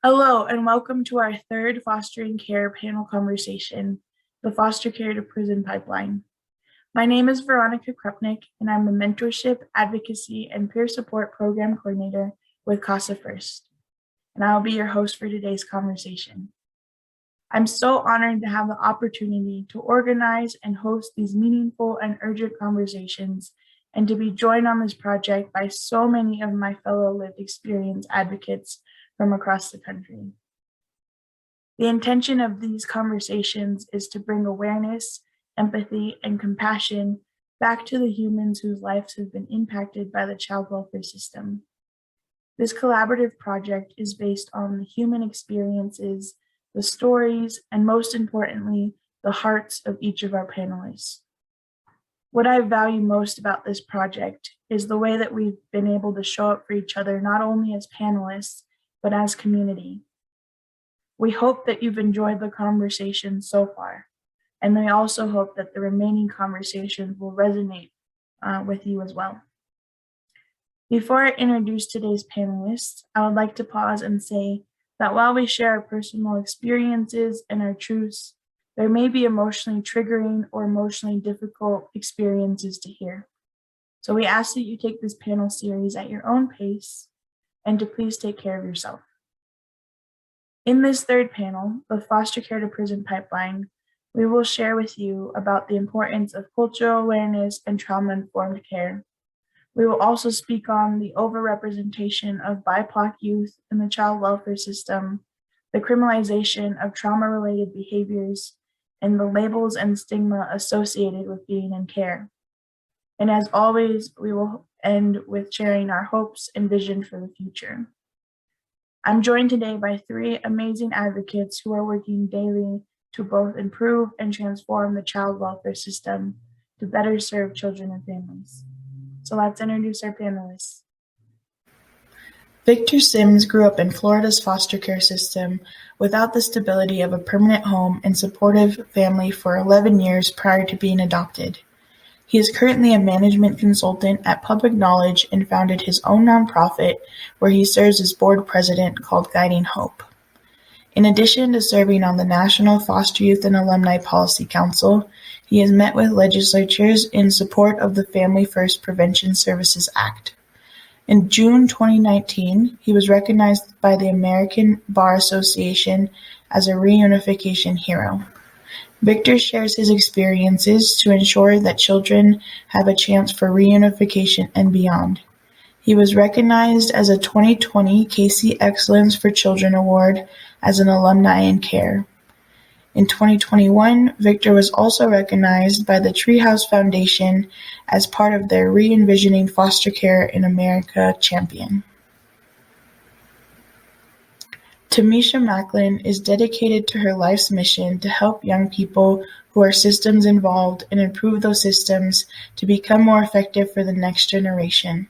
Hello, and welcome to our third fostering care panel conversation, the foster care to prison pipeline. My name is Veronica Krupnick, and I'm a mentorship, advocacy, and peer support program coordinator with CASA First, and I will be your host for today's conversation. I'm so honored to have the opportunity to organize and host these meaningful and urgent conversations and to be joined on this project by so many of my fellow lived experience advocates from across the country. The intention of these conversations is to bring awareness, empathy, and compassion back to the humans whose lives have been impacted by the child welfare system. This collaborative project is based on the human experiences, the stories, and most importantly, the hearts of each of our panelists. What I value most about this project is the way that we've been able to show up for each other, not only as panelists, but as community. We hope that you've enjoyed the conversation so far, and we also hope that the remaining conversations will resonate with you as well. Before I introduce today's panelists, I would like to pause and say that while we share our personal experiences and our truths, there may be emotionally triggering or emotionally difficult experiences to hear. So we ask that you take this panel series at your own pace and to please take care of yourself. In this third panel, the foster care to prison pipeline, we will share with you about the importance of cultural awareness and trauma-informed care. We will also speak on the overrepresentation of BIPOC youth in the child welfare system, the criminalization of trauma-related behaviors, and the labels and stigma associated with being in care. And as always, we will end with sharing our hopes and vision for the future. I'm joined today by three amazing advocates who are working daily to both improve and transform the child welfare system to better serve children and families. So let's introduce our panelists. Victor Sims grew up in Florida's foster care system without the stability of a permanent home and supportive family for 11 years prior to being adopted. He is currently a management consultant at Public Knowledge and founded his own nonprofit where he serves as board president called Guiding Hope. In addition to serving on the National Foster Youth and Alumni Policy Council, he has met with legislatures in support of the Family First Prevention Services Act. In June 2019, he was recognized by the American Bar Association as a reunification hero. Victor shares his experiences to ensure that children have a chance for reunification and beyond. He was recognized as a 2020 CASA Excellence for Children Award as an alumni in care. In 2021, Victor was also recognized by the Treehouse Foundation as part of their Re-Envisioning Foster Care in America champion. Tamisha Macklin is dedicated to her life's mission to help young people who are systems involved and improve those systems to become more effective for the next generation.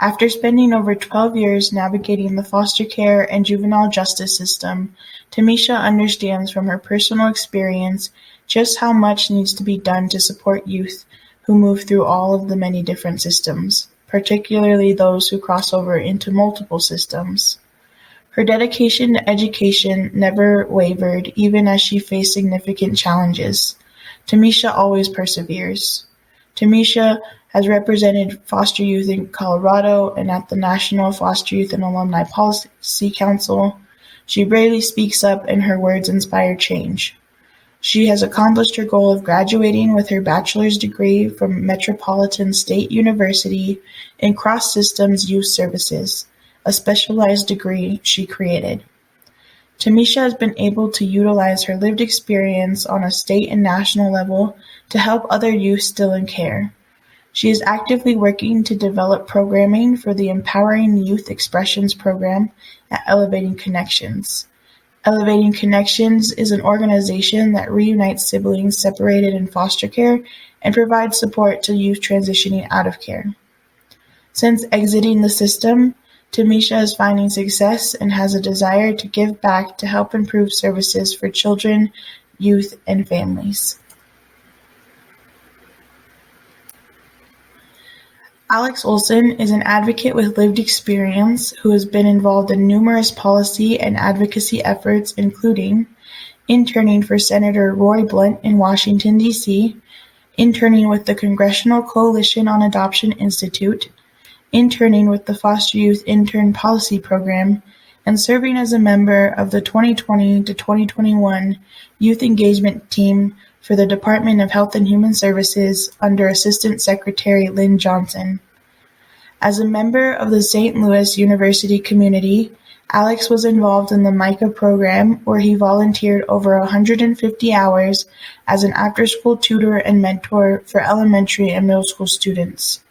After spending over 12 years navigating the foster care and juvenile justice system, Tamisha understands from her personal experience just how much needs to be done to support youth who move through all of the many different systems, particularly those who cross over into multiple systems. Her dedication to education never wavered, even as she faced significant challenges. Tamisha always perseveres. Tamisha has represented foster youth in Colorado and at the National Foster Youth and Alumni Policy Council. She bravely speaks up and her words inspire change. She has accomplished her goal of graduating with her bachelor's degree from Metropolitan State University in Cross-Systems Youth Services, a specialized degree she created. Tamisha has been able to utilize her lived experience on a state and national level to help other youth still in care. She is actively working to develop programming for the Empowering Youth Expressions program at Elevating Connections. Elevating Connections is an organization that reunites siblings separated in foster care and provides support to youth transitioning out of care. Since exiting the system, Tamisha is finding success and has a desire to give back to help improve services for children, youth, and families. Alex Oleson is an advocate with lived experience who has been involved in numerous policy and advocacy efforts, including interning for Senator Roy Blunt in Washington, D.C., interning with the Congressional Coalition on Adoption Institute, interning with the Foster Youth Intern Policy Program, and serving as a member of the 2020 to 2021 Youth Engagement Team for the Department of Health and Human Services under Assistant Secretary Lynn Johnson. As a member of the St. Louis University community, Alex was involved in the MICA program, where he volunteered over 150 hours as an after-school tutor and mentor for elementary and middle school students.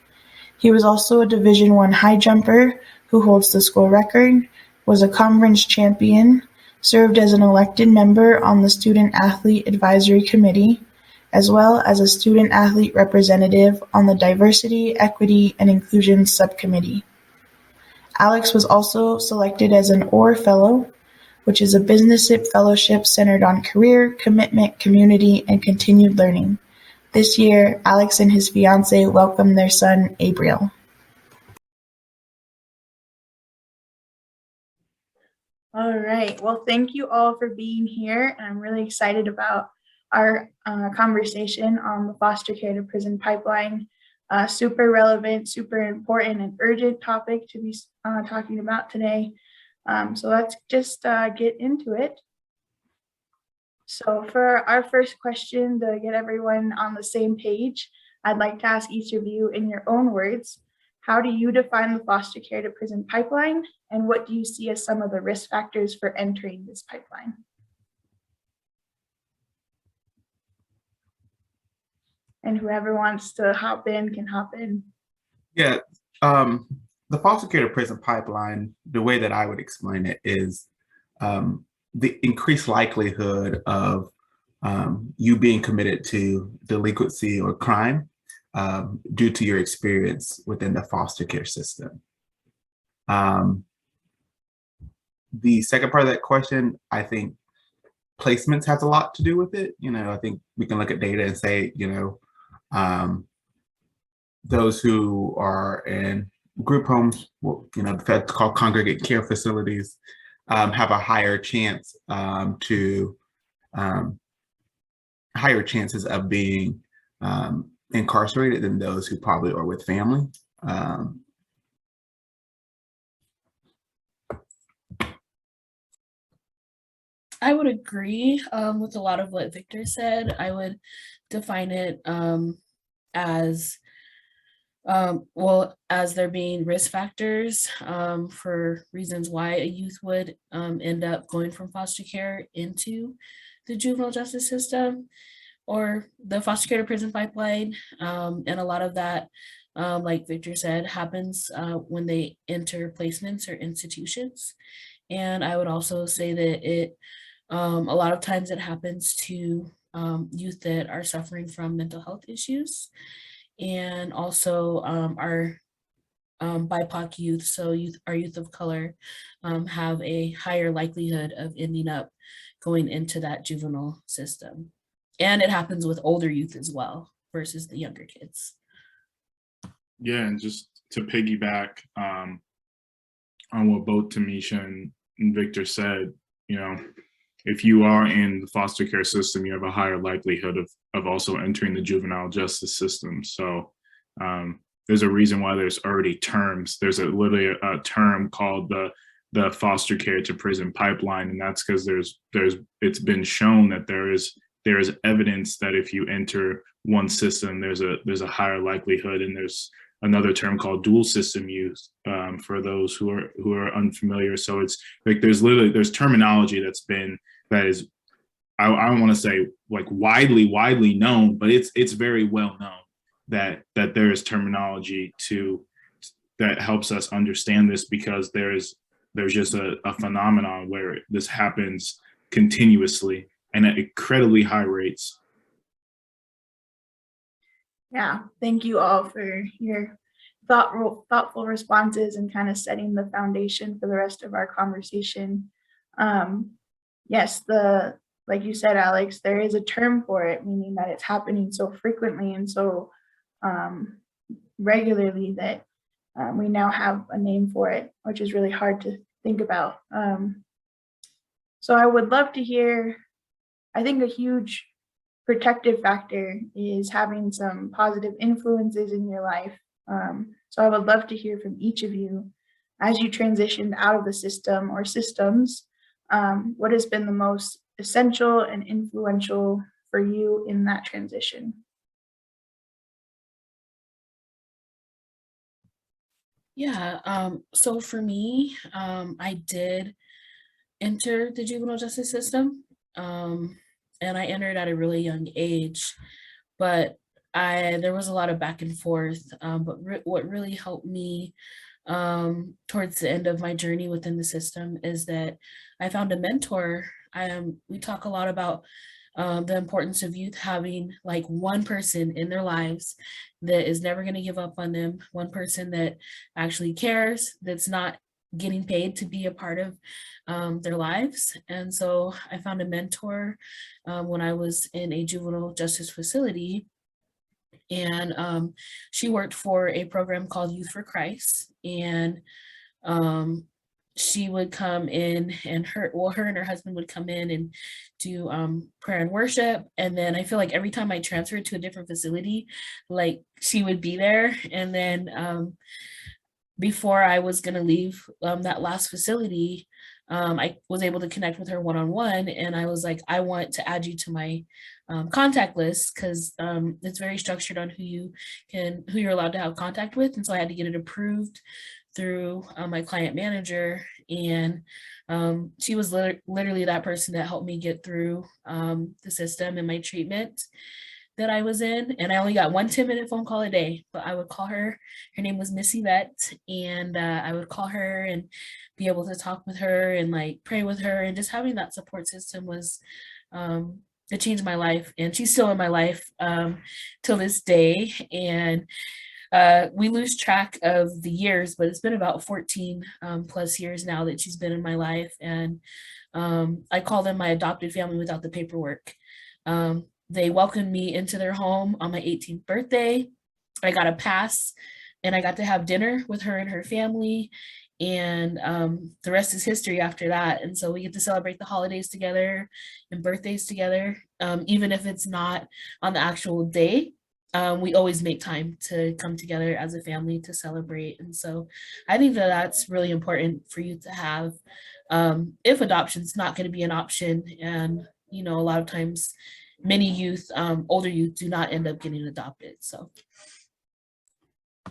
He was also a Division I high jumper who holds the school record, was a conference champion, served as an elected member on the Student Athlete Advisory Committee, as well as a student athlete representative on the Diversity, Equity, and Inclusion Subcommittee. Alex was also selected as an OR Fellow, which is a business fellowship centered on career, commitment, community, and continued learning. This year, Alex and his fiancée welcomed their son, Abriel. All right. Well, thank you all for being here. I'm really excited about our conversation on the foster care to prison pipeline. Super relevant, super important, and urgent topic to be talking about today. So let's just get into it. So for our first question, to get everyone on the same page, I'd like to ask each of you in your own words, how do you define the foster care to prison pipeline, and what do you see as some of the risk factors for entering this pipeline? And whoever wants to hop in can hop in. Yeah, the foster care to prison pipeline, the way that I would explain it is the increased likelihood of you being committed to delinquency or crime due to your experience within the foster care system. The second part of that question, I think placements has a lot to do with it. I think we can look at data and say, those who are in group homes, that's called congregate care facilities, have a higher chance higher chances of being incarcerated than those who probably are with family. I would agree with a lot of what Victor said. I would define it as as there being risk factors for reasons why a youth would end up going from foster care into the juvenile justice system or the foster care to prison pipeline. And a lot of that, like Victor said, happens when they enter placements or institutions. And I would also say that a lot of times it happens to youth that are suffering from mental health issues, and also our BIPOC youth, so our youth of color, have a higher likelihood of ending up going into that juvenile system. And it happens with older youth as well versus the younger kids. Yeah, and just to piggyback on what both Tamisha and Victor said, if you are in the foster care system, you have a higher likelihood of also entering the juvenile justice system. So there's a reason why there's already terms. There's literally a term called the foster care to prison pipeline, and that's because it's been shown that there is evidence that if you enter one system, there's a higher likelihood. And there's another term called dual system use for those who are unfamiliar. So it's like there's terminology that is I don't want to say like widely known, but it's very well known that there is terminology that helps us understand this, because there's just a phenomenon where this happens continuously and at incredibly high rates. Yeah, thank you all for your thoughtful responses and kind of setting the foundation for the rest of our conversation. Yes, like you said, Alex, there is a term for it, meaning that it's happening so frequently and so regularly that we now have a name for it, which is really hard to think about. So I would love to hear, I think a huge protective factor is having some positive influences in your life. So I would love to hear from each of you as you transitioned out of the system or systems, what has been the most essential and influential for you in that transition? Yeah, so for me, I did enter the juvenile justice system, and I entered at a really young age, but there was a lot of back and forth. But what really helped me towards the end of my journey within the system is that I found a mentor. We talk a lot about the importance of youth having like one person in their lives that is never going to give up on them, one person that actually cares, that's not getting paid to be a part of their lives. And so I found a mentor when I was in a juvenile justice facility, and she worked for a program called Youth for Christ, and she would come in, and her and her husband would come in and do prayer and worship. And then I feel like every time I transferred to a different facility, like she would be there. And then before I was gonna leave that last facility, I was able to connect with her one-on-one, and I was like, I want to add you to my contact list, because it's very structured on who you're allowed to have contact with. And so I had to get it approved through my client manager, and she was literally that person that helped me get through the system and my treatment that I was in. And I only got one 10-minute phone call a day, but I would call her. Her name was Missy Vet, and I would call her and be able to talk with her and like pray with her. And just having that support system was it changed my life, and she's still in my life till this day. And we lose track of the years, but it's been about 14 plus years now that she's been in my life. And I call them my adopted family without the paperwork. They welcomed me into their home on my 18th birthday. I got a pass, and I got to have dinner with her and her family. And the rest is history after that. And so we get to celebrate the holidays together and birthdays together, even if it's not on the actual day. We always make time to come together as a family to celebrate. And so I think that that's really important for you to have, if adoption's not going to be an option. And, you know, a lot of times many youth, older youth, do not end up getting adopted. So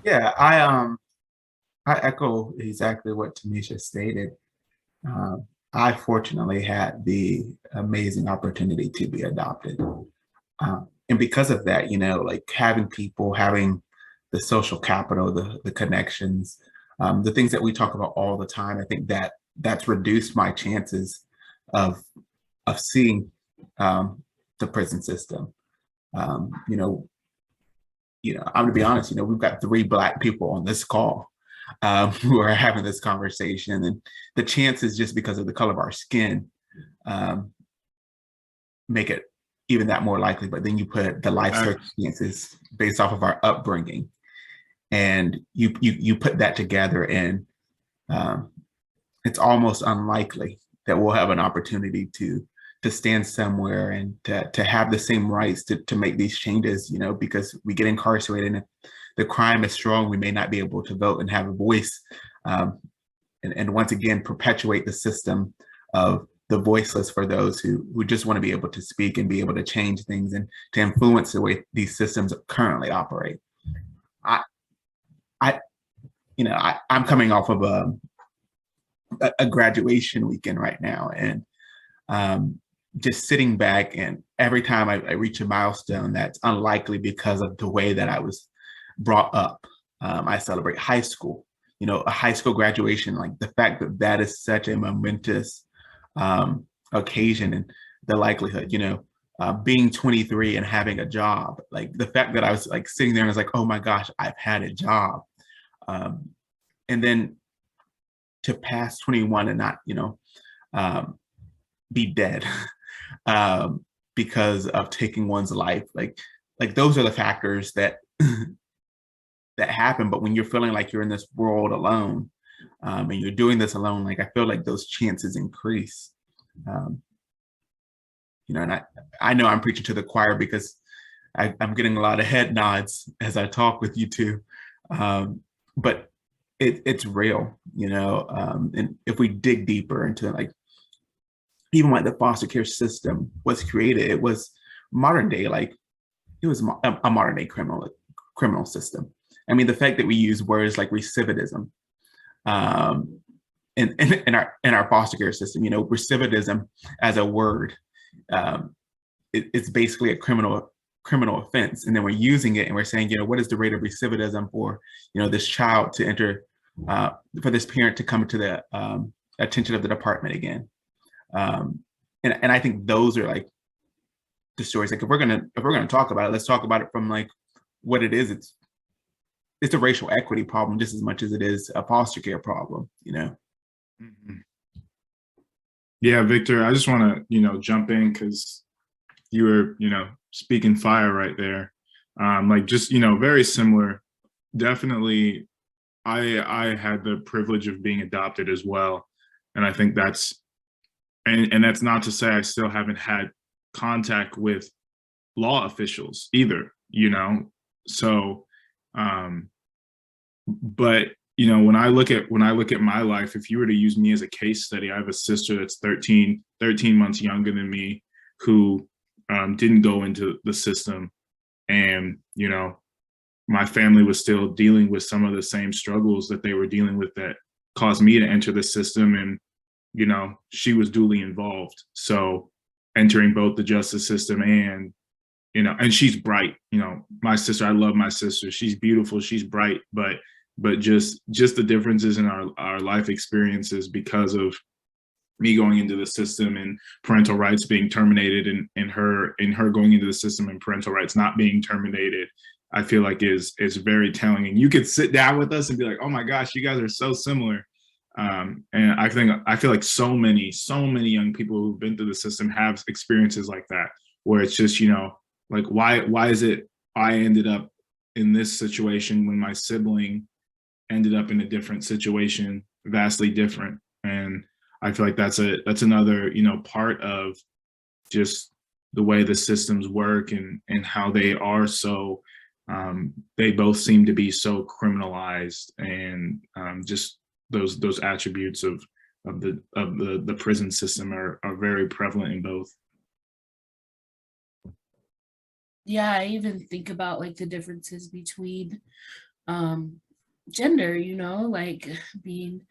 Yeah, I echo exactly what Tamisha stated. I fortunately had the amazing opportunity to be adopted. And because of that, you know, like having people, having the social capital, the connections, the things that we talk about all the time, I think that that's reduced my chances of seeing the prison system. You know, I'm gonna be honest. You know, we've got 3 Black people on this call who are having this conversation, and the chances, just because of the color of our skin, make it even that more likely. But then you put the life circumstances based off of our upbringing, and you put that together, and it's almost unlikely that we'll have an opportunity to stand somewhere and to have the same rights to make these changes, you know, because we get incarcerated, and if the crime is strong, we may not be able to vote and have a voice, and once again perpetuate the system of the voiceless for those who just want to be able to speak and be able to change things and to influence the way these systems currently operate. I'm coming off of a graduation weekend right now, and just sitting back, and every time I reach a milestone that's unlikely because of the way that I was brought up. I celebrate high school, you know, a high school graduation, like the fact that that is such a momentous occasion, and the likelihood, you know, being 23 and having a job, like the fact that I was like sitting there and I was like, oh my gosh, I've had a job. And then to pass 21 and not, you know, be dead because of taking one's life, like those are the factors that that happen. But when you're feeling like you're in this world alone, and you're doing this alone, like I feel like those chances increase. And I know I'm preaching to the choir because I'm getting a lot of head nods as I talk with you two, but it's real, and if we dig deeper into like, even like the foster care system was created, it was modern day, like it was a modern day criminal system. I mean, the fact that we use words like recidivism in our foster care system, recidivism as a word, it's basically a criminal offense, and then we're using it and we're saying, what is the rate of recidivism for this child to enter, for this parent to come to the attention of the department again. And I think those are like the stories. Like if we're gonna talk about it, let's talk about it from like what it is. It's a racial equity problem just as much as it is a foster care problem. Mm-hmm. Yeah, Victor, I just want to jump in because you were speaking fire right there. Like just very similar. Definitely, I had the privilege of being adopted as well, and I think that's. And that's not to say I still haven't had contact with law officials either, So, but when I look at my life, if you were to use me as a case study, I have a sister that's 13 months younger than me who didn't go into the system, and my family was still dealing with some of the same struggles that they were dealing with that caused me to enter the system, and she was duly involved. So entering both the justice system and, and she's bright, my sister, I love my sister. She's beautiful. She's bright, but just the differences in our life experiences because of me going into the system and parental rights being terminated, and her going into the system and parental rights not being terminated, I feel like is very telling. And you could sit down with us and be like, oh my gosh, you guys are so similar. And I feel like so many young people who've been through the system have experiences like that, where it's just, like, why is it I ended up in this situation when my sibling ended up in a different situation, vastly different. And I feel like that's another, part of just the way the systems work and how they are so, they both seem to be so criminalized, and just those attributes of the prison system are very prevalent in both. Yeah, I even think about like the differences between gender, like being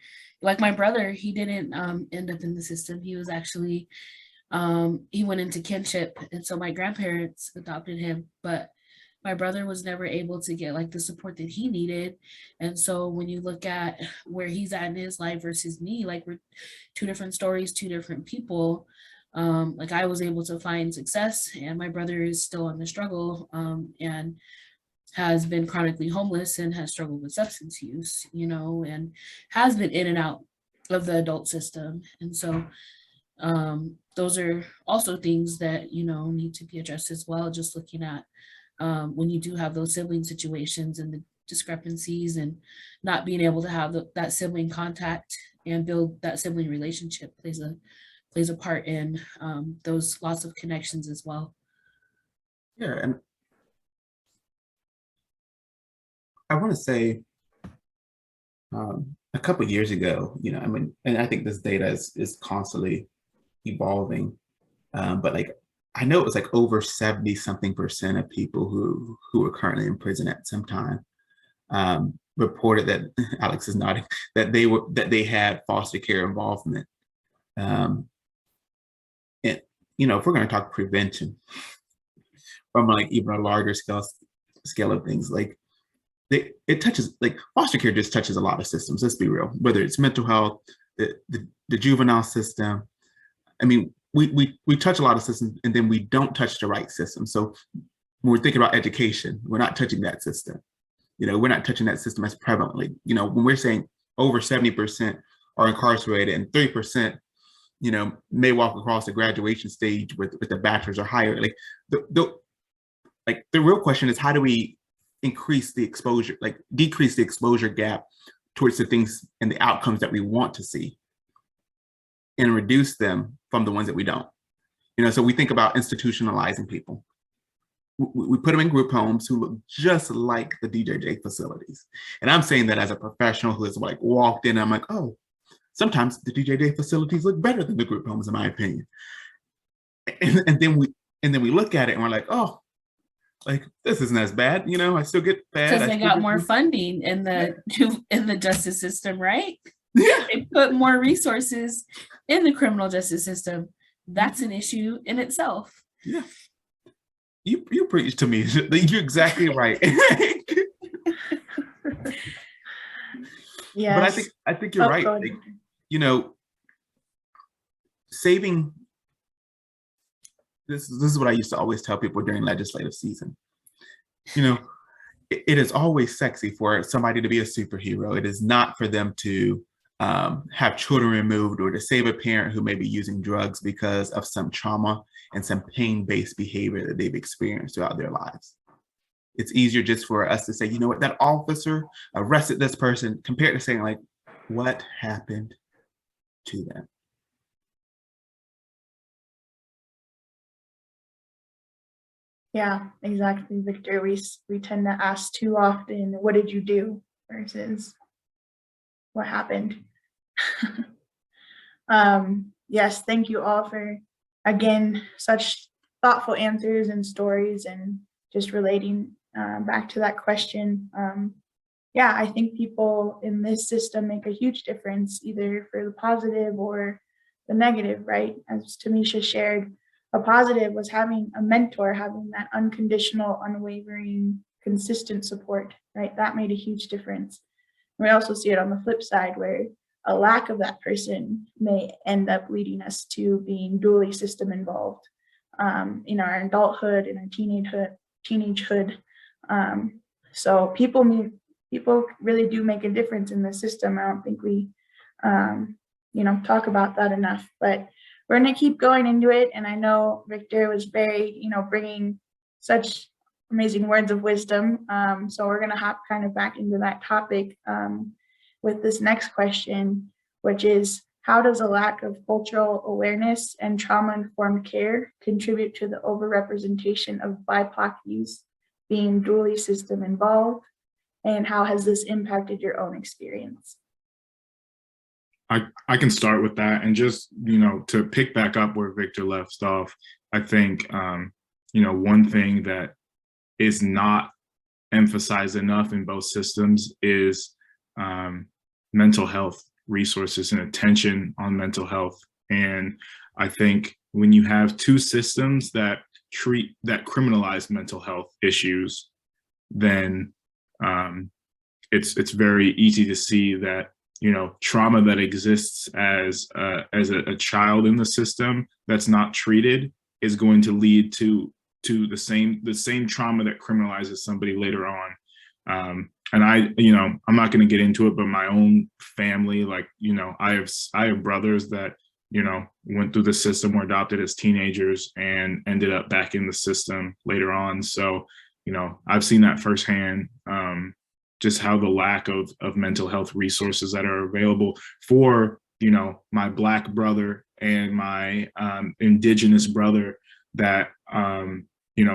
like my brother, he didn't end up in the system. He was actually he went into kinship, and so my grandparents adopted him, but my brother was never able to get like the support that he needed. And so when you look at where he's at in his life versus me, like we're two different stories, two different people. Like I was able to find success, and my brother is still in the struggle, and has been chronically homeless and has struggled with substance use, and has been in and out of the adult system. And so those are also things that, need to be addressed as well. Just looking at when you do have those sibling situations and the discrepancies, and not being able to have that sibling contact and build that sibling relationship plays a part in those lots of connections as well. Yeah, and I want to say a couple of years ago, and I think this data is constantly evolving, but like I know it was like over 70-something% of people who are currently in prison at some time reported that Alex is nodding, that they had foster care involvement. And if we're going to talk prevention from like even a larger scale of things, like it touches, like foster care just touches a lot of systems. Let's be real. Whether it's mental health, the juvenile system. I mean, we touch a lot of systems, and then we don't touch the right system. So when we're thinking about education, we're not touching that system. We're not touching that system as prevalently. When we're saying over 70% are incarcerated and 3%, may walk across the graduation stage with a bachelor's or higher. Like the real question is, how do we increase the exposure, like decrease the exposure gap towards the things and the outcomes that we want to see, and reduce them from the ones that we don't. So we think about institutionalizing people. We put them in group homes who look just like the DJJ facilities. And I'm saying that as a professional who has like walked in, I'm like, oh, sometimes the DJJ facilities look better than the group homes, in my opinion. And then we look at it and we're like, oh, like this isn't as bad. I still get fed. Because they got more funding in the justice system, right? Yeah. They put more resources in the criminal justice system. That's an issue in itself. Yeah. You preach to me. You're exactly right. Yes. But I think you're right. Like, saving this is what I used to always tell people during legislative season. It is always sexy for somebody to be a superhero. It is not for them to have children removed, or to save a parent who may be using drugs because of some trauma and some pain-based behavior that they've experienced throughout their lives. It's easier just for us to say, you know what, that officer arrested this person, compared to saying, like, what happened to them? Yeah, exactly, Victor. We tend to ask too often, what did you do, versus what happened. Yes, thank you all for, again, such thoughtful answers and stories, and just relating back to that question. Yeah, I think people in this system make a huge difference, either for the positive or the negative, right? As Tamisha shared, a positive was having a mentor, having that unconditional, unwavering, consistent support, right? That made a huge difference. We also see it on the flip side, where a lack of that person may end up leading us to being dually system involved in our adulthood, in our teenagehood. So people really do make a difference in the system. I don't think we, talk about that enough, but we're going to keep going into it. And I know Victor was very, bringing such amazing words of wisdom. So we're going to hop kind of back into that topic with this next question, which is, how does a lack of cultural awareness and trauma-informed care contribute to the overrepresentation of BIPOC youth being dually system involved? And how has this impacted your own experience? I can start with that, and just, to pick back up where Victor left off, I think, one thing that is not emphasized enough in both systems is mental health resources and attention on mental health. And I think when you have two systems that criminalize mental health issues, then it's very easy to see that trauma that exists as a child in the system that's not treated is going to lead to the same trauma that criminalizes somebody later on. And I'm not going to get into it, but my own family, like, I have brothers that, went through the system, were adopted as teenagers, and ended up back in the system later on. So, I've seen that firsthand, just how the lack of mental health resources that are available for, my Black brother and my Indigenous brother that,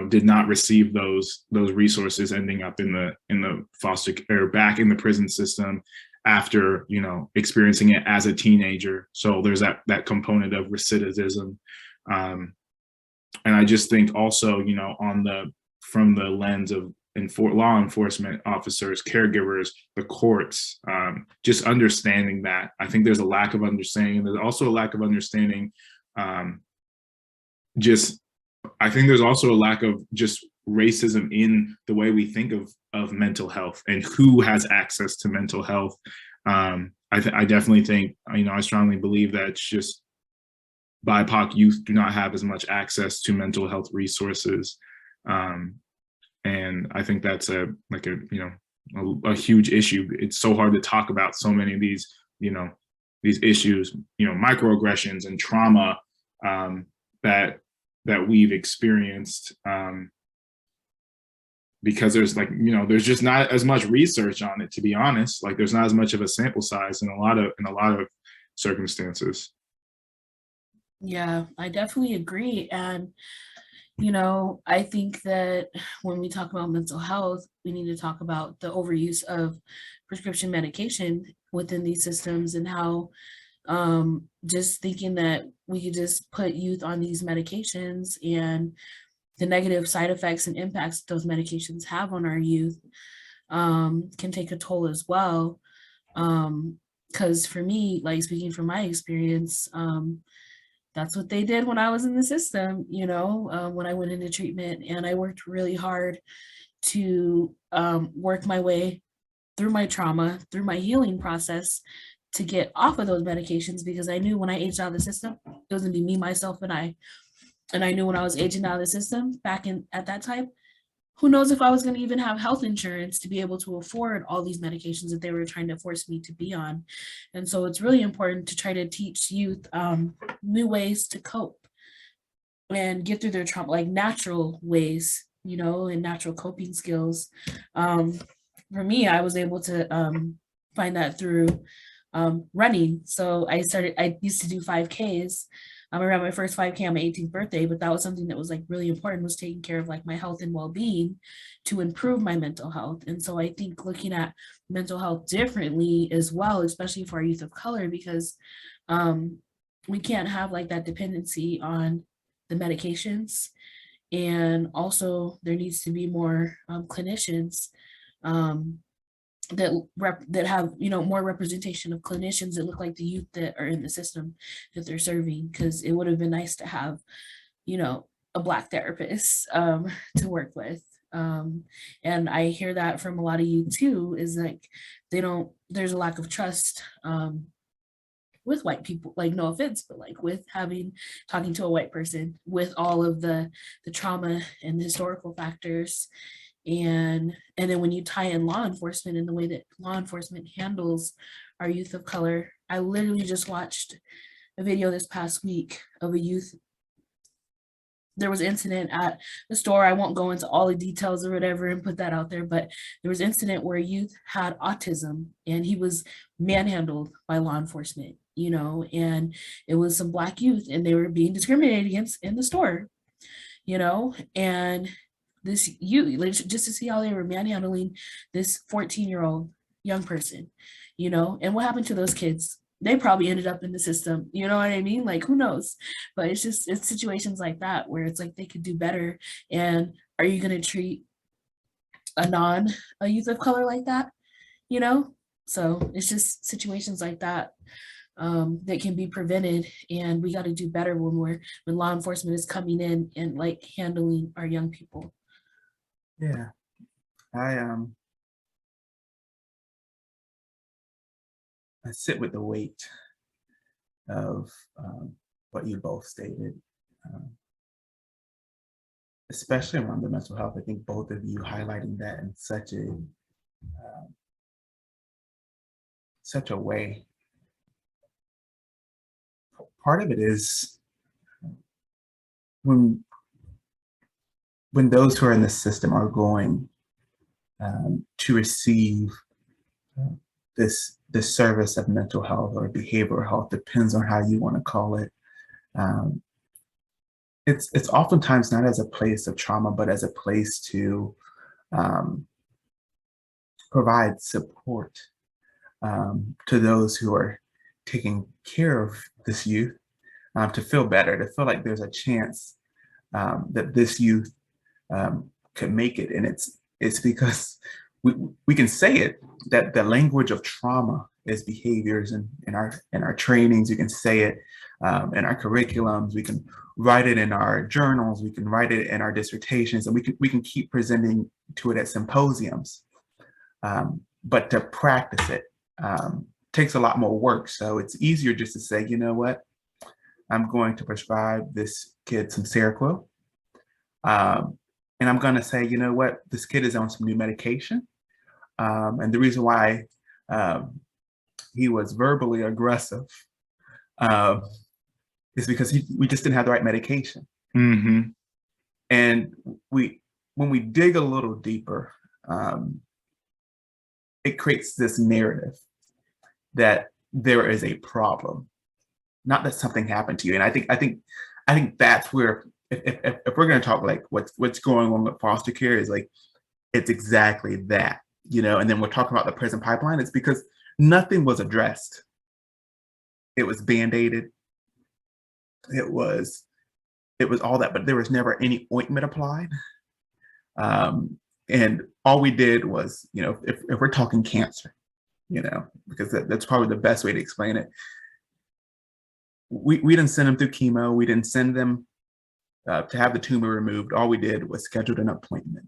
did not receive those resources, ending up in the foster or back in the prison system after, experiencing it as a teenager. So there's that component of recidivism. And I just think also, from the lens of law enforcement officers, caregivers, the courts, just understanding that. I think there's a lack of understanding. There's also a lack of understanding. I think there's also a lack of just racism in the way we think of mental health and who has access to mental health. I definitely think, I strongly believe that it's just BIPOC youth do not have as much access to mental health resources. And I think that's a huge issue. It's so hard to talk about so many of these issues, microaggressions and trauma that we've experienced because there's like, you know, there's just not as much research on it, to be honest. Like there's not as much of a sample size in a lot of circumstances. Yeah, I definitely agree. And, you know, I think that when we talk about mental health, we need to talk about the overuse of prescription medication within these systems, and how just thinking that we could just put youth on these medications and the negative side effects and impacts those medications have on our youth can take a toll as well. Because for me, like speaking from my experience, that's what they did when I was in the system, you know, when I went into treatment, and I worked really hard to work my way through my trauma, through my healing process, to get off of those medications, because I knew when I aged out of the system, it was gonna be me, myself, and I. And I knew when I was aging out of the system back in at that time, who knows if I was gonna even have health insurance to be able to afford all these medications that they were trying to force me to be on. And so it's really important to try to teach youth new ways to cope and get through their trauma, like natural ways, you know, and natural coping skills. For me, I was able to find that through running. So I used to do 5Ks around my first 5K on my 18th birthday, but that was something that was like really important, was taking care of like my health and well-being to improve my mental health. And so I think looking at mental health differently as well, especially for our youth of color, because we can't have like that dependency on the medications. And also there needs to be more clinicians that have, you know, more representation of clinicians that look like the youth that are in the system that they're serving, because it would have been nice to have, you know, a Black therapist to work with. And I hear that from a lot of youth too, is like there's a lack of trust with white people, like no offense, but like with talking to a white person with all of the trauma and the historical factors. And then when you tie in law enforcement and the way that law enforcement handles our youth of color, I literally just watched a video this past week of a youth. There was an incident at the store. I won't go into all the details or whatever and put that out there, but there was an incident where a youth had autism and he was manhandled by law enforcement, you know, and it was some Black youth and they were being discriminated against in the store, you know, and this youth, like, just to see how they were manhandling this 14-year-old young person, you know, and what happened to those kids? They probably ended up in the system, you know what I mean? Like, who knows? But it's situations like that where it's like they could do better. And are you going to treat a youth of color like that? You know? So it's just situations like that that can be prevented, and we got to do better when law enforcement is coming in and like handling our young people. Yeah, I sit with the weight of what you both stated, especially around the mental health. I think both of you highlighting that in such a way. Part of it is when those who are in the system are going to receive this service of mental health or behavioral health, depends on how you want to call it. It's oftentimes not as a place of trauma, but as a place to provide support to those who are taking care of this youth, to feel better, to feel like there's a chance that this youth could make it. And it's because we can say it, that the language of trauma is behaviors in our trainings. You can say it in our curriculums. We can write it in our journals. We can write it in our dissertations, and we can keep presenting to it at symposiums. But to practice it takes a lot more work. So it's easier just to say, you know what, I'm going to prescribe this kid some Seroquel. And I'm going to say, you know what, this kid is on some new medication. And the reason why he was verbally aggressive is because we just didn't have the right medication. Mm-hmm. And we when we dig a little deeper, it creates this narrative that there is a problem, not that something happened to you. And I think that's where, if we're going to talk like what's going on with foster care, is like, it's exactly that, you know. And then we're talking about the prison pipeline. It's because nothing was addressed. It was band-aided. It was all that, but there was never any ointment applied. And all we did was, you know, if we're talking cancer, you know, because that's probably the best way to explain it. We didn't send them through chemo. We didn't send them to have the tumor removed. All we did was scheduled an appointment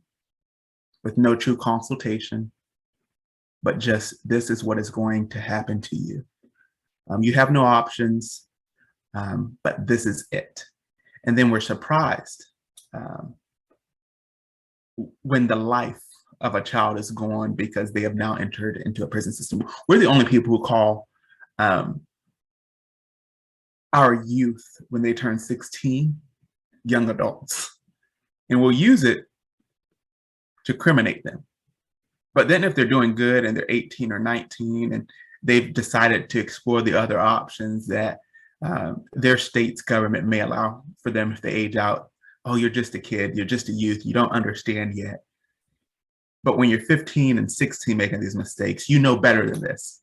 with no true consultation, but just, this is what is going to happen to you. You have no options, but this is it. And then we're surprised when the life of a child is gone because they have now entered into a prison system. We're the only people who call our youth, when they turn 16, young adults. And we'll use it to criminate them. But then if they're doing good and they're 18 or 19 and they've decided to explore the other options that their state's government may allow for them if they age out, oh, you're just a kid, you're just a youth, you don't understand yet. But when you're 15 and 16 making these mistakes, you know better than this.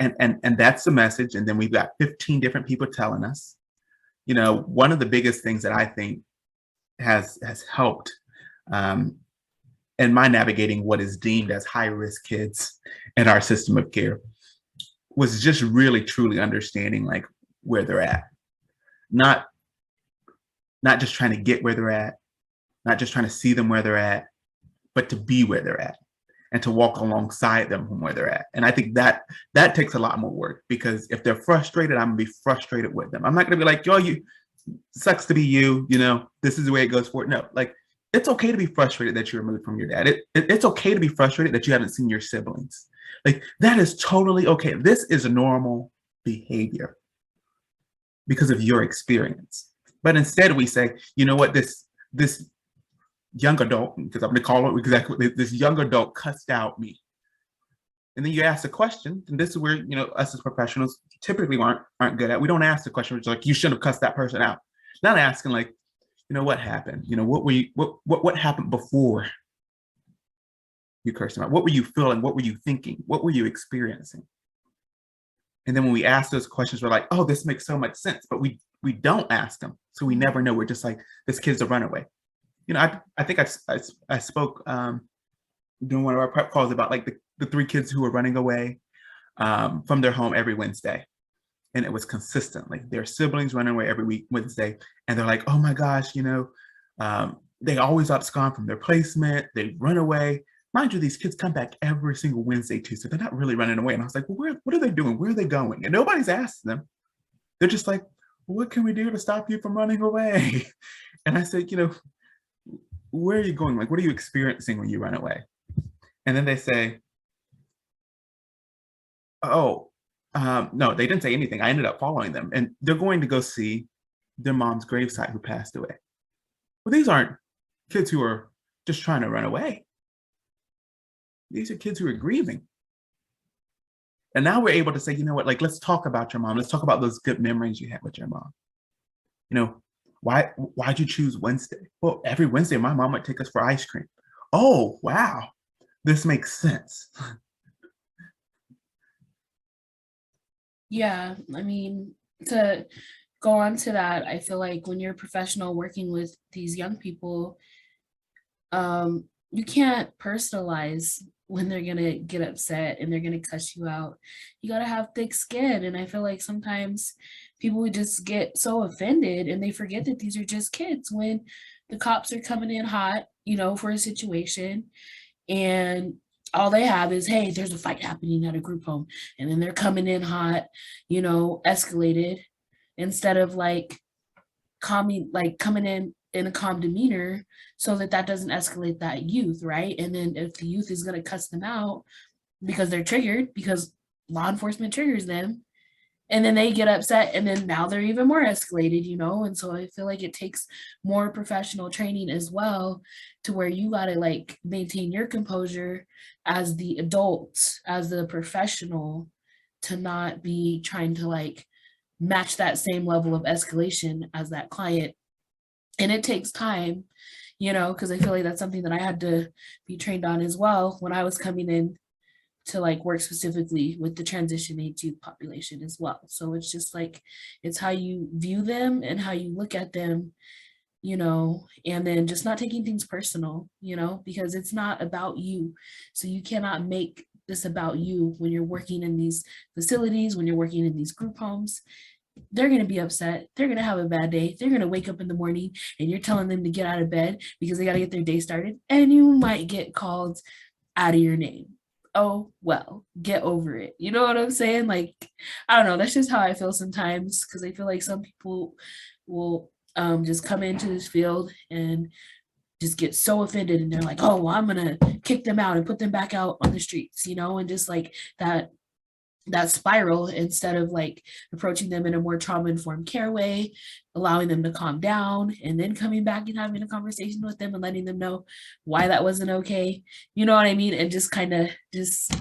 And that's the message. And then we've got 15 different people telling us. You know, one of the biggest things that I think has helped in my navigating what is deemed as high-risk kids in our system of care was just really truly understanding like where they're at. Not just trying to get where they're at, not just trying to see them where they're at, but to be where they're at and to walk alongside them from where they're at. And I think that takes a lot more work, because if they're frustrated, I'm gonna be frustrated with them. I'm not gonna be like, yo, you sucks to be you, you know, this is the way it goes forward. No, like, it's okay to be frustrated that you're removed from your dad. It's okay to be frustrated that you haven't seen your siblings. Like, that is totally okay. This is a normal behavior because of your experience. But instead we say, you know what, this young adult, because I'm gonna call it exactly, this young adult cussed out me. And then you ask the question, and this is where, you know, us as professionals typically aren't good at. We don't ask the question, which is like, you shouldn't have cussed that person out. Not asking like, you know, what happened? You know, what happened before you cursed them out? What were you feeling? What were you thinking? What were you experiencing? And then when we ask those questions, we're like, oh, this makes so much sense, but we don't ask them. So we never know. We're just like, this kid's a runaway. You know, I think I spoke during one of our prep calls about like the 3 kids who were running away from their home every Wednesday. And it was consistently their siblings running away every Wednesday. And they're like, oh my gosh, you know, they always abscond from their placement. They run away. Mind you, these kids come back every single Wednesday too. So they're not really running away. And I was like, well, what are they doing? Where are they going? And nobody's asked them. They're just like, well, what can we do to stop you from running away? And I said, you know, where are you going? Like, what are you experiencing when you run away? And then they say, oh, no, they didn't say anything. I ended up following them, and they're going to go see their mom's gravesite who passed away. Well, these aren't kids who are just trying to run away. These are kids who are grieving. And now we're able to say, you know what, like, let's talk about your mom. Let's talk about those good memories you had with your mom. You know, why'd you choose Wednesday? Well, every Wednesday, my mom would take us for ice cream. Oh, wow. This makes sense. Yeah, I mean, to go on to that, I feel like when you're a professional working with these young people, you can't personalize when they're gonna get upset and they're gonna cuss you out. You gotta have thick skin. And I feel like sometimes people would just get so offended and they forget that these are just kids when the cops are coming in hot, you know, for a situation, and all they have is, hey, there's a fight happening at a group home, and then they're coming in hot, you know, escalated, instead of like calming, like coming in a calm demeanor so that doesn't escalate that youth, right? And then if the youth is going to cuss them out because they're triggered, because law enforcement triggers them, and then they get upset, and then now they're even more escalated, you know? And so I feel like it takes more professional training as well, to where you got to like maintain your composure as the adult, as the professional, to not be trying to like match that same level of escalation as that client. And it takes time, you know, because I feel like that's something that I had to be trained on as well when I was coming in to like work specifically with the transition age youth population as well. So it's just like, it's how you view them and how you look at them, you know, and then just not taking things personal, you know, because it's not about you. So you cannot make this about you when you're working in these facilities, when you're working in these group homes. They're going to be upset. They're going to have a bad day. They're going to wake up in the morning and you're telling them to get out of bed because they got to get their day started, and you might get called out of your name. Oh, well, get over it. You know what I'm saying? Like, I don't know. That's just how I feel sometimes, because I feel like some people will just come into this field and just get so offended, and they're like, oh, well, I'm going to kick them out and put them back out on the streets, you know, and just like that spiral, instead of like approaching them in a more trauma-informed care way, allowing them to calm down, and then coming back and having a conversation with them and letting them know why that wasn't okay. You know what I mean? And just kind of just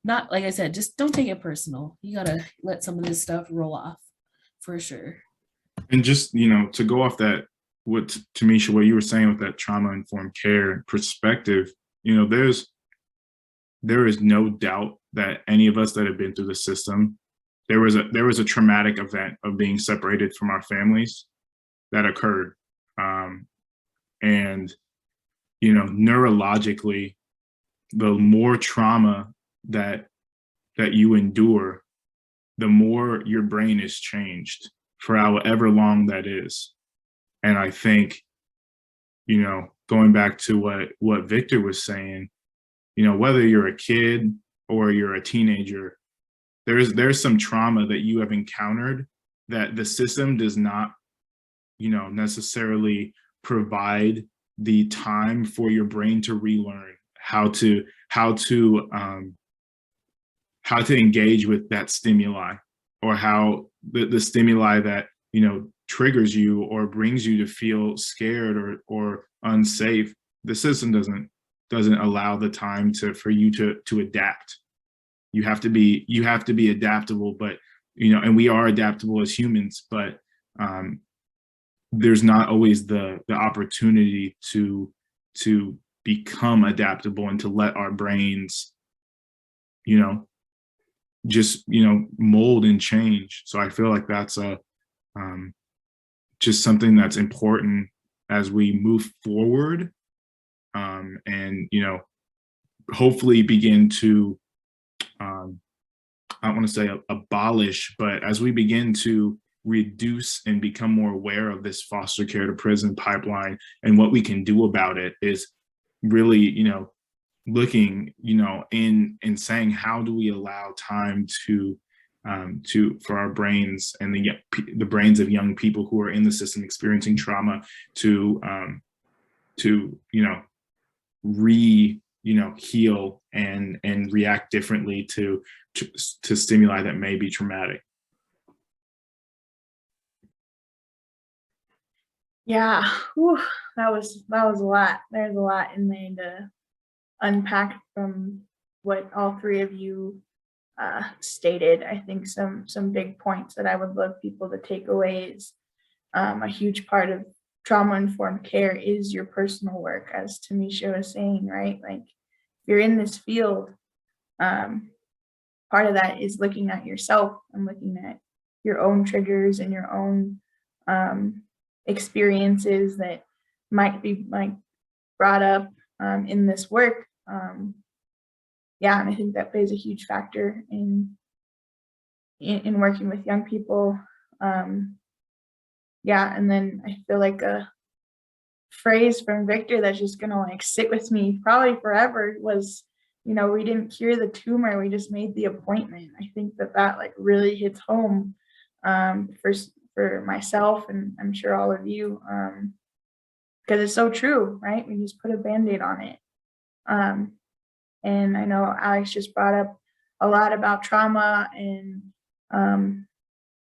not, like I said, just don't take it personal. You gotta let some of this stuff roll off, for sure. And just, you know, to go off that, what Tamisha, what you were saying with that trauma-informed care perspective, you know, there is no doubt that any of us that have been through the system, there was a traumatic event of being separated from our families that occurred. And, you know, neurologically, the more trauma that you endure, the more your brain is changed for however long that is. And I think, you know, going back to what Victor was saying, you know, whether you're a kid or you're a teenager, there's some trauma that you have encountered that the system does not, you know, necessarily provide the time for your brain to relearn how to engage with that stimuli, or how the stimuli that, you know, triggers you or brings you to feel scared or unsafe. The system doesn't allow the time for you to adapt. You have to be adaptable, but, you know, and we are adaptable as humans, but there's not always the opportunity to become adaptable and to let our brains, you know, just, you know, mold and change. So I feel like that's just something that's important as we move forward, and, you know, hopefully begin to, I don't want to say abolish, but as we begin to reduce and become more aware of this foster care to prison pipeline and what we can do about it, is really, you know, looking, you know, in saying, how do we allow time for our brains and the brains of young people who are in the system experiencing trauma to you know, heal and react differently to stimuli that may be traumatic. Yeah, whew, that was a lot. There's a lot in there to unpack from what all three of you stated. I think some big points that I would love people to take away is a huge part of trauma-informed care is your personal work, as Tamisha was saying, right? Like, if you're in this field, part of that is looking at yourself and looking at your own triggers and your own experiences that might be like brought up in this work. Yeah, and I think that plays a huge factor in working with young people. Yeah, and then I feel like a phrase from Victor that's just gonna like sit with me probably forever was, you know, we didn't cure the tumor, we just made the appointment. I think that like really hits home for myself, and I'm sure all of you, because it's so true, right? We just put a Band-Aid on it. And I know Alex just brought up a lot about trauma and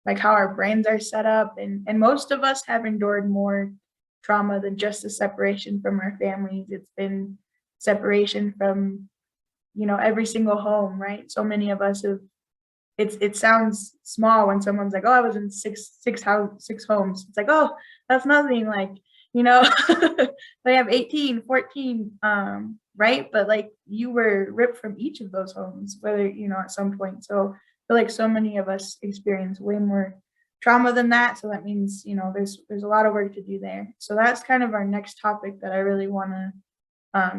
like how our brains are set up. And most of us have endured more trauma than just a separation from our families. It's been separation from, every single home, right? So many of us have, it sounds small when someone's like, oh, I was in six homes. It's like, oh, that's nothing. Like, they have 18, 14, right? But like you were ripped from each of those homes, whether, at some point. So I feel like so many of us experience way more trauma than that. So that means, there's a lot of work to do there. So that's kind of our next topic that I really want to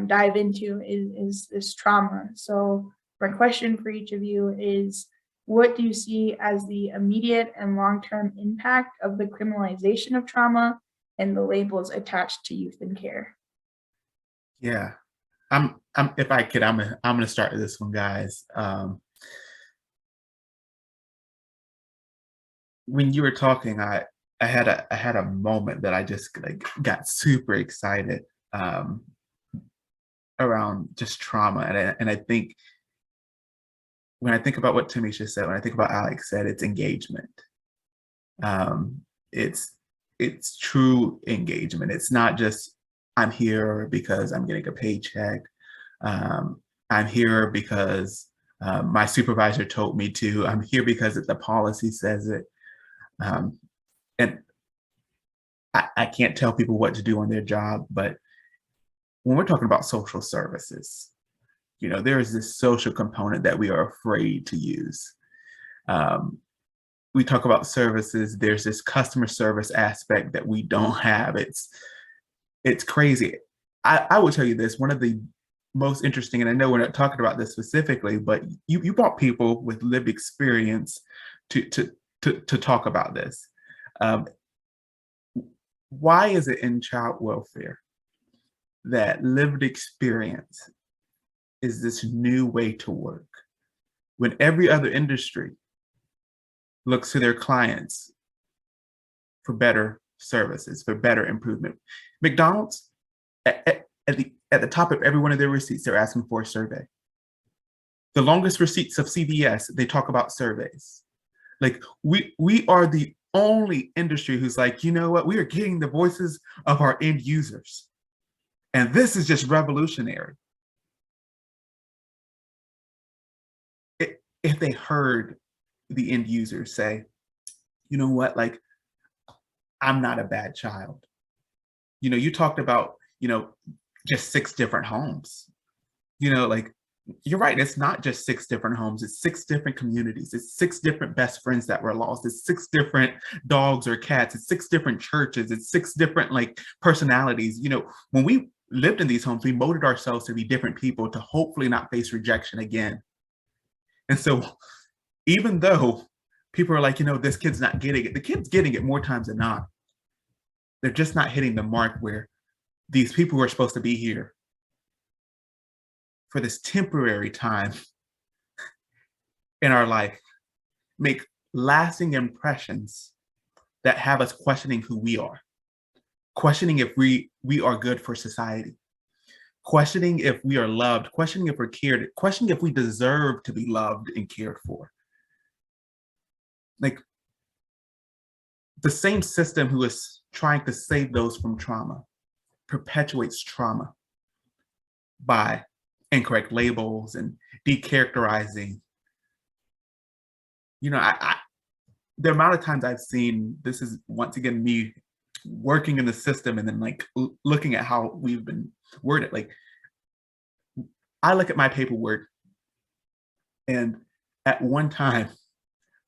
dive into is this trauma. So my question for each of you is, what do you see as the immediate and long-term impact of the criminalization of trauma and the labels attached to youth in care? Yeah, I'm if I could, I'm gonna start with this one, guys. When you were talking, I had a moment that I just like got super excited around just trauma, and I think when I think about what Tamisha said, when I think about Alex said, it's engagement. Um, it's true engagement. It's not just I'm here because I'm getting a paycheck. I'm here because my supervisor told me to. I'm here because the policy says it. And I can't tell people what to do on their job, but when we're talking about social services, there is this social component that we are afraid to use. We talk about services, there's this customer service aspect that we don't have. It's crazy. I will tell you this, one of the most interesting, and I know we're not talking about this specifically, but you brought people with lived experience to talk about this. Why is it in child welfare that lived experience is this new way to work when every other industry looks to their clients for better services, for better improvement? McDonald's, at the top of every one of their receipts, they're asking for a survey. The longest receipts of CVS, they talk about surveys. Like we are the only industry who's like, you know what, we are getting the voices of our end users. And this is just revolutionary. If they heard the end users say, you know what, like, I'm not a bad child. You talked about, just 6 different homes. Like, you're right, it's not just 6 different homes, it's 6 different communities, it's 6 different best friends that were lost, it's 6 different dogs or cats, it's 6 different churches, it's 6 different like personalities. When we lived in these homes, we molded ourselves to be different people to hopefully not face rejection again. And so even though people are like, this kid's not getting it, the kid's getting it more times than not. They're just not hitting the mark where these people who are supposed to be here for this temporary time in our life make lasting impressions that have us questioning who we are, questioning if we are good for society, questioning if we are loved, questioning if we're cared, questioning if we deserve to be loved and cared for. Like, the same system who is trying to save those from trauma perpetuates trauma by incorrect labels and decharacterizing. The amount of times I've seen, this is once again me working in the system and then like looking at how we've been worded. Like, I look at my paperwork, and at one time,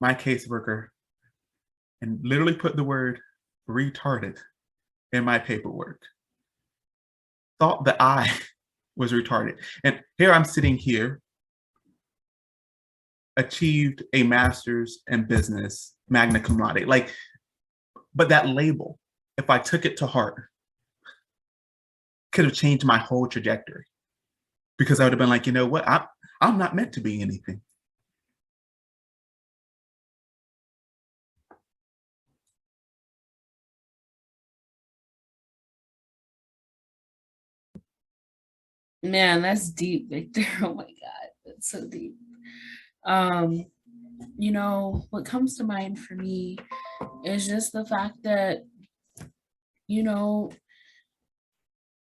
my caseworker and literally put the word retarded in my paperwork. Thought that I was retarded. And here I'm sitting here, achieved a master's in business, magna cum laude. Like, but that label, if I took it to heart, could have changed my whole trajectory. Because I would have been like, you know what, I'm not meant to be anything. Man, that's deep, Victor. Oh my God, that's so deep. you know, what comes to mind for me is just the fact that, you know,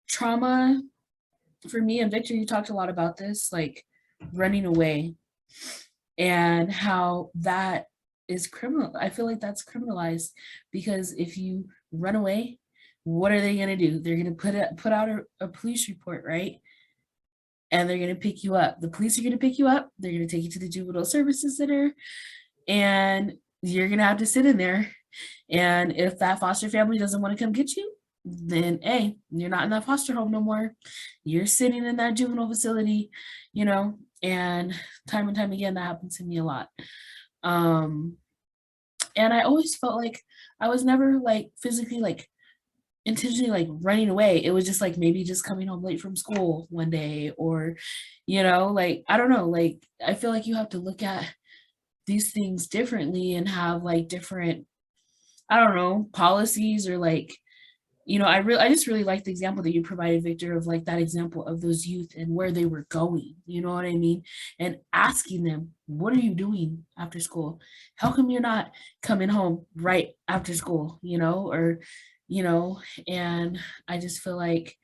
trauma for me, and Victor, you talked a lot about this, like running away and how that is criminal. I feel like that's criminalized because if you run away, what are they going to do? They're going to put out a police report, right? And they're going to pick you up. The police are going to pick you up. They're going to take you to the juvenile services center, and you're going to have to sit in there. And if that foster family doesn't want to come get you, then hey, you're not in that foster home no more. You're sitting in that juvenile facility, you know, and time again, that happened to me a lot. And I always felt like I was never like physically like intentionally like running away. It was just like maybe just coming home late from school one day, or, you know, like, I don't know, like, I feel like you have to look at these things differently and have like different, I don't know, policies or like, you know, I just really like the example that you provided, Victor, of like that example of those youth and where they were going, you know what I mean? And asking them, what are you doing after school? How come you're not coming home right after school, you know, or, you know, and I just feel like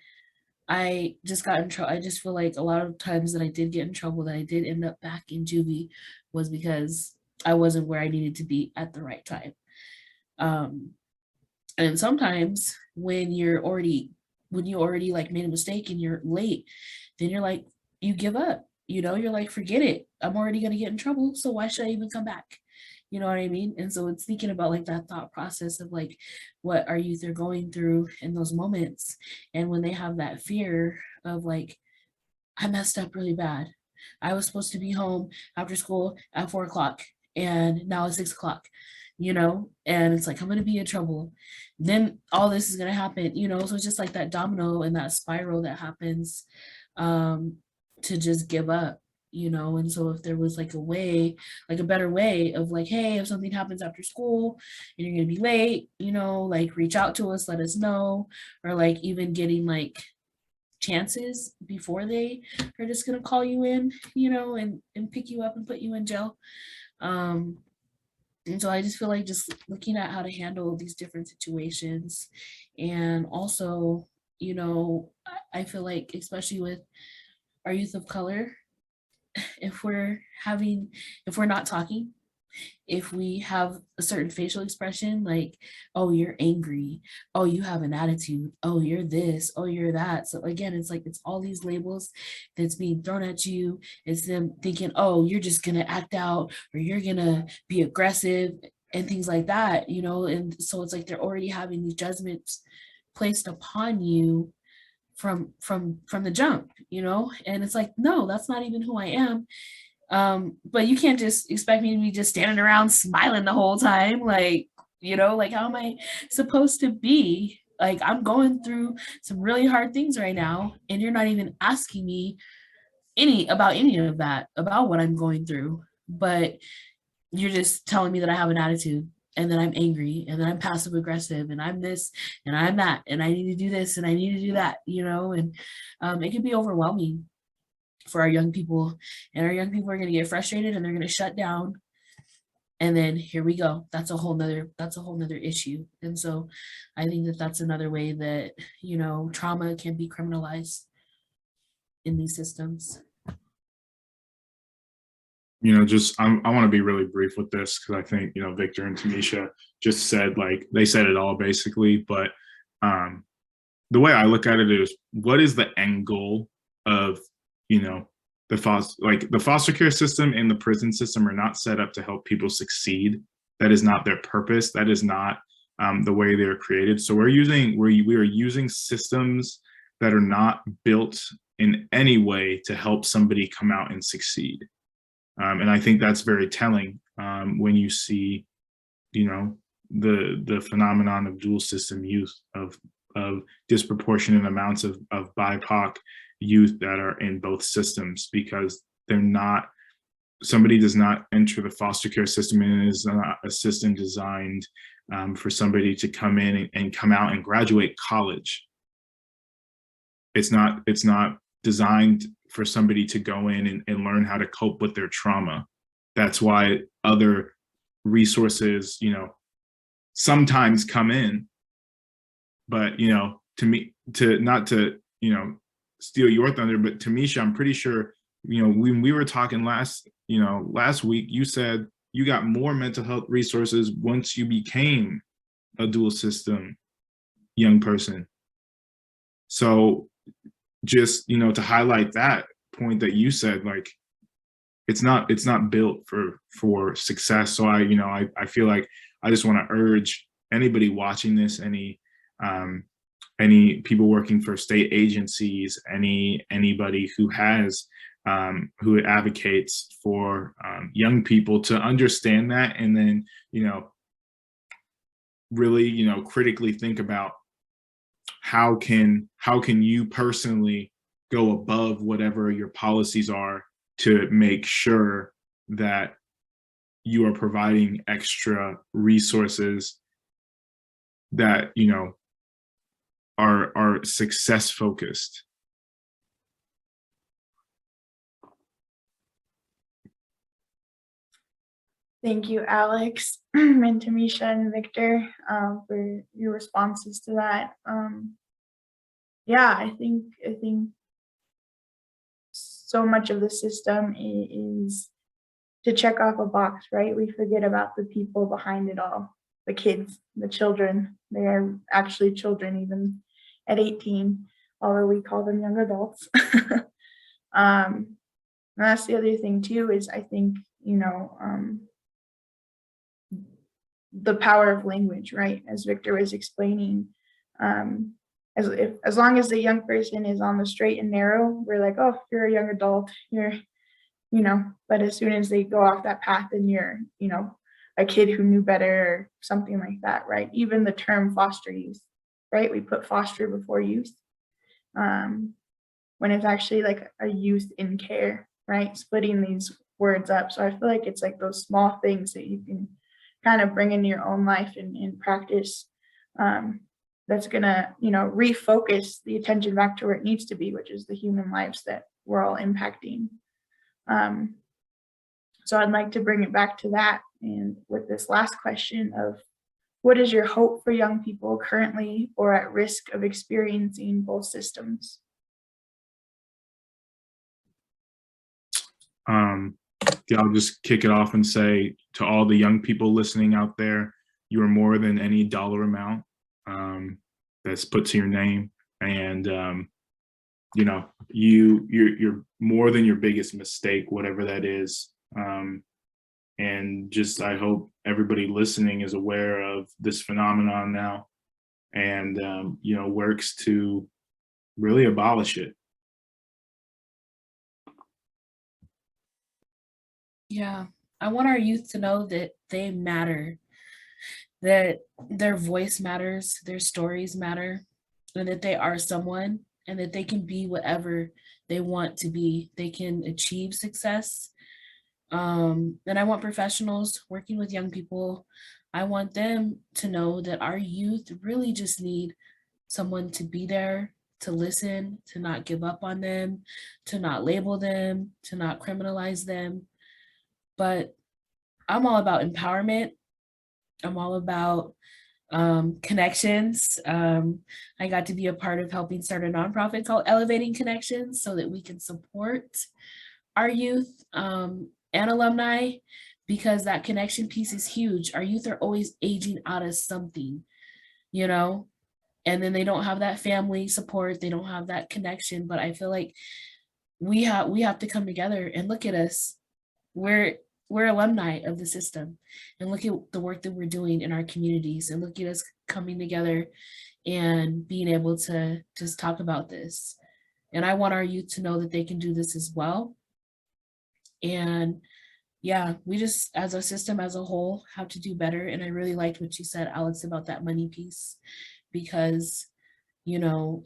I just got in trouble. I just feel like a lot of times that I did get in trouble, that I did end up back in juvie, was because I wasn't where I needed to be at the right time. Um, and sometimes when you already like made a mistake and you're late, then you're like, you give up, you know, you're like, forget it. I'm already going to get in trouble. So why should I even come back? You know what I mean? And so it's thinking about like that thought process of like what our youth are going through in those moments. And when they have that fear of like, I messed up really bad. I was supposed to be home after school at 4 o'clock and now it's 6 o'clock, you know, and it's like, I'm going to be in trouble. Then all this is going to happen, you know, so it's just like that domino and that spiral that happens, um, to just give up, you know. And so if there was like a way, like a better way of like, hey, if something happens after school and you're going to be late, you know, like reach out to us, let us know, or like even getting like chances before they are just going to call you in, you know, and pick you up and put you in jail. Um, and so I just feel like just looking at how to handle these different situations. And also, you know, I feel like, especially with our youth of color, if we're not talking, if we have a certain facial expression, like, oh, you're angry, oh, you have an attitude, oh, you're this, oh, you're that. So again, it's like, it's all these labels that's being thrown at you. It's them thinking, oh, you're just gonna act out, or you're gonna be aggressive and things like that, you know. And so it's like they're already having these judgments placed upon you from the jump, you know. And it's like, no, that's not even who I am. But you can't just expect me to be just standing around smiling the whole time. Like, you know, like, how am I supposed to be? Like, I'm going through some really hard things right now, and you're not even asking me any of that, about what I'm going through. But you're just telling me that I have an attitude, and then I'm angry, and then I'm passive aggressive, and I'm this and I'm that, and I need to do this and I need to do that, you know. And it can be overwhelming for our young people, and our young people are going to get frustrated and they're going to shut down, and then here we go. That's a whole nother issue. And so I think that that's another way that, you know, trauma can be criminalized in these systems. You know, just I want to be really brief with this, because I think, you know, Victor and Tamisha just said, like, they said it all basically. But the way I look at it is, what is the end goal of, you know, the foster care system and the prison system are not set up to help people succeed. That is not their purpose. That is not the way they are created. So we are using systems that are not built in any way to help somebody come out and succeed. And I think that's very telling when you see, you know, the phenomenon of dual system youth, of disproportionate amounts of BIPOC youth that are in both systems, because somebody does not enter the foster care system, and it is not a system designed for somebody to come in and come out and graduate college. It's not designed for somebody to go in and learn how to cope with their trauma. That's why other resources, you know, sometimes come in. But, you know, to me, to not to, you know, steal your thunder, but Tamisha, I'm pretty sure, you know, when we were talking last week, you said you got more mental health resources once you became a dual system young person. So just, you know, to highlight that point that you said, like, it's not built for success. So I feel like I just want to urge anybody watching this, any people working for state agencies, anybody who has who advocates for young people to understand that, and then, you know, really, you know, critically think about how can you personally go above whatever your policies are to make sure that you are providing extra resources that, you know, are success focused. Thank you, Alex and Tamisha and Victor, for your responses to that. Yeah, I think so much of the system is to check off a box, right? We forget about the people behind it all, the kids, the children. They are actually children even at 18, although we call them young adults. And that's the other thing too, is I think, you know, the power of language, right? As Victor was explaining, as long as the young person is on the straight and narrow, we're like, oh, you're a young adult, you're, you know, but as soon as they go off that path and you're, you know, a kid who knew better or something like that, right? Even the term foster youth, right? We put foster before youth, when it's actually like a youth in care, right? Splitting these words up. So I feel like it's like those small things that you can kind of bring into your own life and practice, that's gonna, you know, refocus the attention back to where it needs to be, which is the human lives that we're all impacting. So I'd like to bring it back to that, and with this last question of, what is your hope for young people currently or at risk of experiencing both systems? Yeah, I'll just kick it off and say to all the young people listening out there, you are more than any dollar amount that's put to your name, and you know, you're more than your biggest mistake, whatever that is. And just, I hope everybody listening is aware of this phenomenon now, and you know, works to really abolish it. Yeah, I want our youth to know that they matter, that their voice matters, their stories matter, and that they are someone, and that they can be whatever they want to be. They can achieve success. And I want professionals working with young people, I want them to know that our youth really just need someone to be there, to listen, to not give up on them, to not label them, to not criminalize them. But I'm all about empowerment. I'm all about connections. I got to be a part of helping start a nonprofit called Elevating Connections so that we can support our youth and alumni, because that connection piece is huge. Our youth are always aging out of something, you know, and then they don't have that family support, they don't have that connection. But I feel like we have to come together and look at us. We're alumni of the system, and look at the work that we're doing in our communities, and look at us coming together and being able to just talk about this. And I want our youth to know that they can do this as well. And yeah, we just, as a system as a whole, have to do better. And I really liked what you said, Alex, about that money piece, because, you know,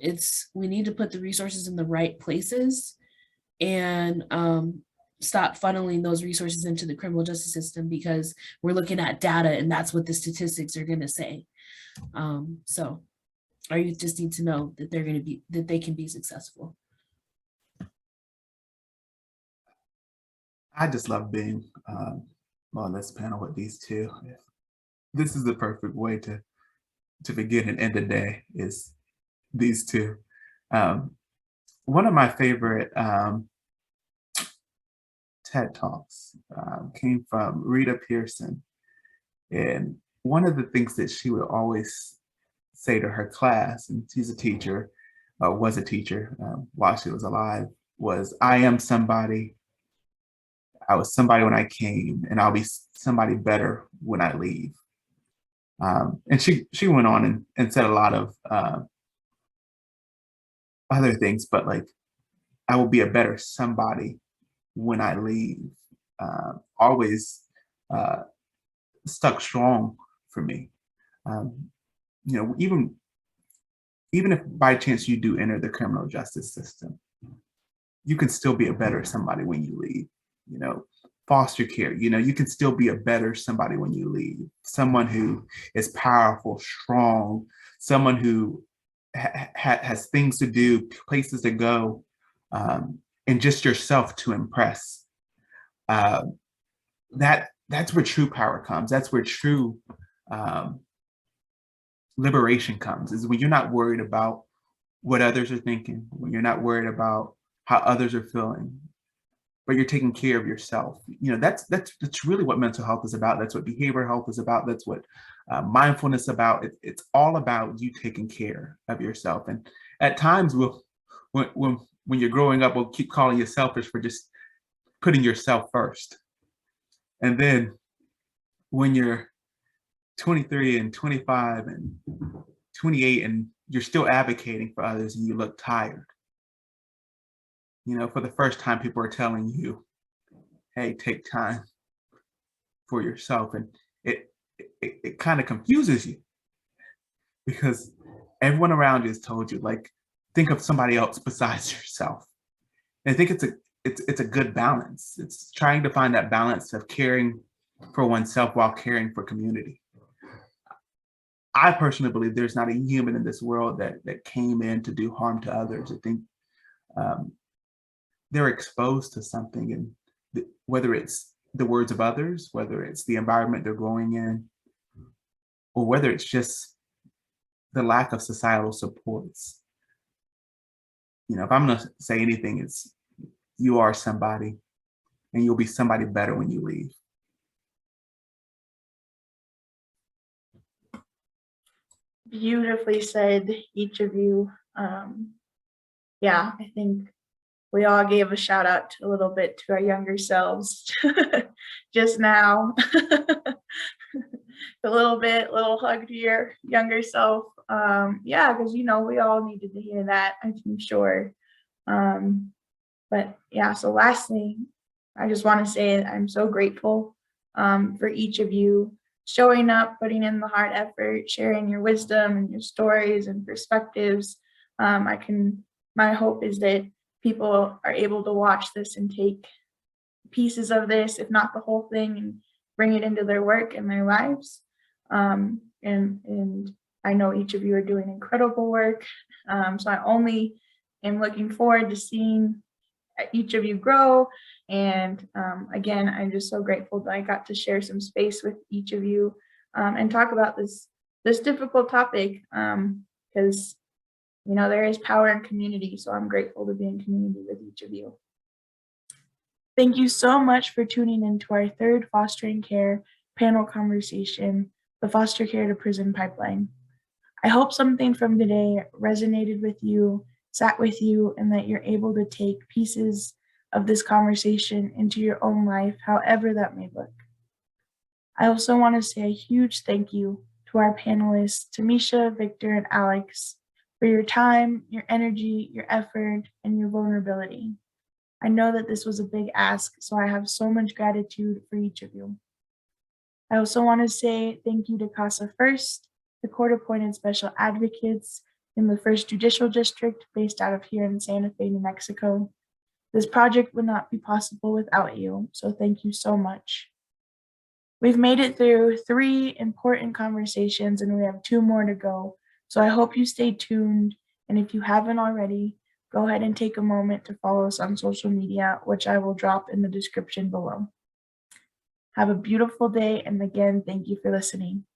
we need to put the resources in the right places, and stop funneling those resources into the criminal justice system, because we're looking at data and that's what the statistics are going to say. So our youth just need to know that that they can be successful. I just love being on this panel with these two. This is the perfect way to begin and end the day, is these two. One of my favorite TED Talks came from Rita Pearson. And one of the things that she would always say to her class, and she's a teacher, was a teacher while she was alive, was, I am somebody. I was somebody when I came, and I'll be somebody better when I leave. And she went on and said a lot of other things, but like, I will be a better somebody when I leave. Always stuck strong for me. You know, even if by chance you do enter the criminal justice system, you can still be a better somebody when you leave. You know, foster care, you know, you can still be a better somebody when you leave. Someone who is powerful, strong, someone who has things to do, places to go, and just yourself to impress. That's where true power comes. That's where true liberation comes, is when you're not worried about what others are thinking, when you're not worried about how others are feeling, but you're taking care of yourself. You know, that's really what mental health is about. That's what behavioral health is about. That's what mindfulness is about. It's all about you taking care of yourself. And at times, when you're growing up, we'll keep calling you selfish for just putting yourself first. And then when you're 23 and 25 and 28 and you're still advocating for others and you look tired, you know, for the first time, people are telling you, hey, take time for yourself. And it kind of confuses you, because everyone around you has told you, like, think of somebody else besides yourself. And I think it's a good balance. It's trying to find that balance of caring for oneself while caring for community. I personally believe there's not a human in this world that came in to do harm to others. I think they're exposed to something, and whether it's the words of others, whether it's the environment they're growing in, or whether it's just the lack of societal supports. You know, if I'm gonna say anything, it's, you are somebody, and you'll be somebody better when you leave. Beautifully said, each of you. Yeah, I think we all gave a shout out a little bit to our younger selves just now. A little hug to your younger self. Yeah, because, you know, we all needed to hear that, I'm sure. But yeah, so lastly, I just want to say I'm so grateful for each of you showing up, putting in the hard effort, sharing your wisdom and your stories and perspectives. My hope is that people are able to watch this and take pieces of this, if not the whole thing, and bring it into their work and their lives. And I know each of you are doing incredible work. So I only am looking forward to seeing each of you grow. And again, I'm just so grateful that I got to share some space with each of you and talk about this difficult topic, because, you know, there is power in community. So I'm grateful to be in community with each of you. Thank you so much for tuning into our third fostering care panel conversation, the foster care to prison pipeline. I hope something from today resonated with you, sat with you, and that you're able to take pieces of this conversation into your own life, however that may look. I also want to say a huge thank you to our panelists, Tamisha, Victor, and Alex, for your time, your energy, your effort, and your vulnerability. I know that this was a big ask, so I have so much gratitude for each of you. I also want to say thank you to CASA First, the court-appointed special advocates in the 1st Judicial District based out of here in Santa Fe, New Mexico. This project would not be possible without you, so thank you so much. We've made it through 3 important conversations and we have 2 more to go, so I hope you stay tuned, and if you haven't already, go ahead and take a moment to follow us on social media, which I will drop in the description below. Have a beautiful day. And again, thank you for listening.